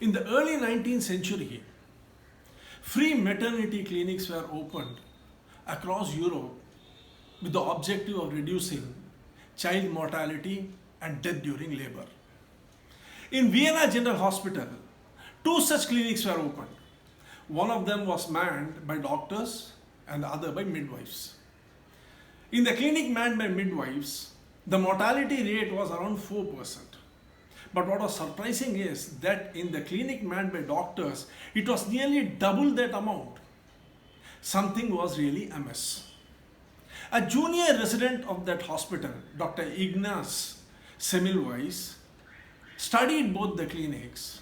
In the early 19th century, free maternity clinics were opened across Europe with the objective of reducing child mortality and death during labor. In Vienna General Hospital, two such clinics were opened. One of them was manned by doctors and the other by midwives. In the clinic manned by midwives, the mortality rate was around 4%. But what was surprising is that in the clinic manned by doctors, it was nearly double that amount. Something was really amiss. A junior resident of that hospital, Dr. Ignaz Semmelweis, studied both the clinics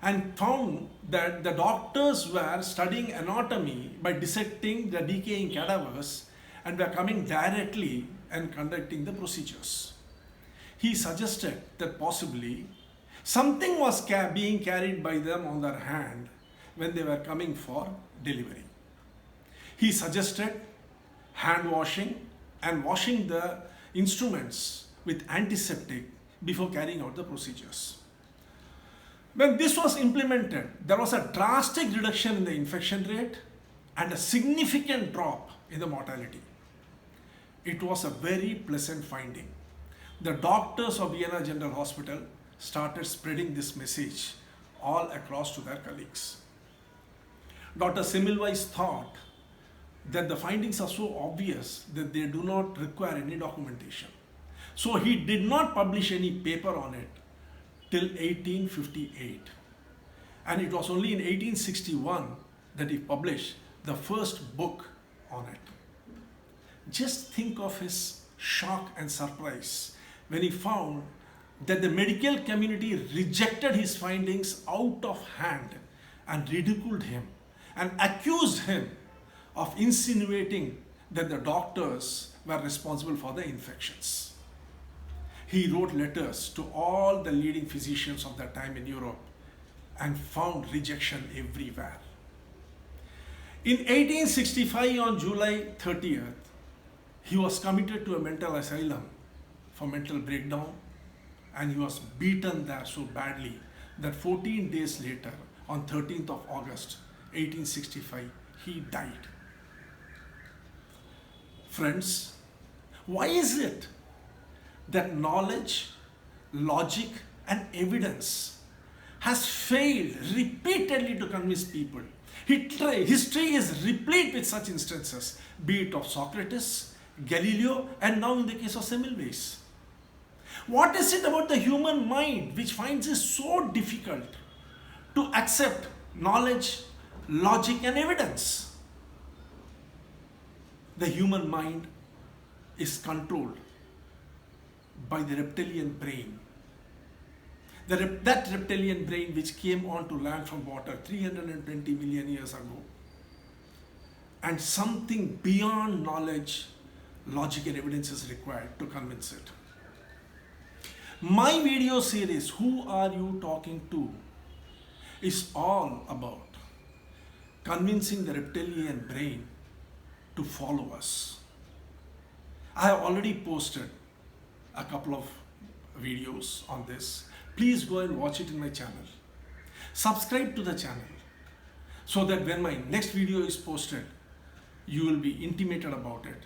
and found that the doctors were studying anatomy by dissecting the decaying cadavers and were coming directly and conducting the procedures. He suggested that possibly something was being carried by them on their hand when they were coming for delivery. He suggested hand washing and washing the instruments with antiseptic before carrying out the procedures. When this was implemented, there was a drastic reduction in the infection rate and a significant drop in the mortality. It was a very pleasant finding. The doctors of Vienna General Hospital started spreading this message all across to their colleagues. Dr. Semmelweis thought that the findings are so obvious that they do not require any documentation. So he did not publish any paper on it till 1858. And it was only in 1861 that he published the first book on it. Just think of his shock and surprise when he found that the medical community rejected his findings out of hand and ridiculed him and accused him of insinuating that the doctors were responsible for the infections. He wrote letters to all the leading physicians of that time in Europe and found rejection everywhere. In 1865, on July 30th, he was committed to a mental asylum for mental breakdown, and he was beaten there so badly that 14 days later, on 13th of August 1865, he died. Friends, why is it that knowledge, logic, and evidence has failed repeatedly to convince people? History is replete with such instances, be it of Socrates, Galileo, and now in the case of Semmelweis. What is it about the human mind which finds it so difficult to accept knowledge, logic, and evidence? The human mind is controlled by the reptilian brain. That reptilian brain which came onto land from water 320 million years ago. And something beyond knowledge, logic, and evidence is required to convince it. My video series, Who Are You Talking To?, is all about convincing the reptilian brain to follow us. I have already posted a couple of videos on this. Please go and watch it in my channel. Subscribe to the channel so that when my next video is posted, you will be intimated about it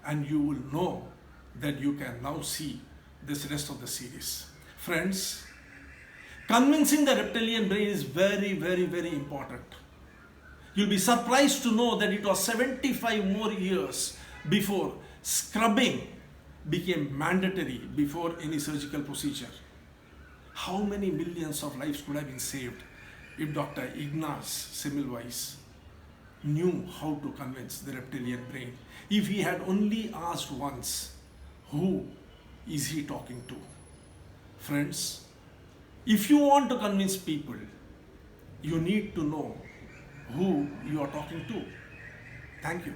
and you will know that you can now see this rest of the series. Friends, convincing the reptilian brain is very, very, very important. You'll be surprised to know that it was 75 more years before scrubbing became mandatory before any surgical procedure. How many millions of lives could have been saved if Dr. Ignaz Semmelweis knew how to convince the reptilian brain? If he had only asked once, who is he talking to? Friends, if you want to convince people, you need to know who you are talking to. Thank you.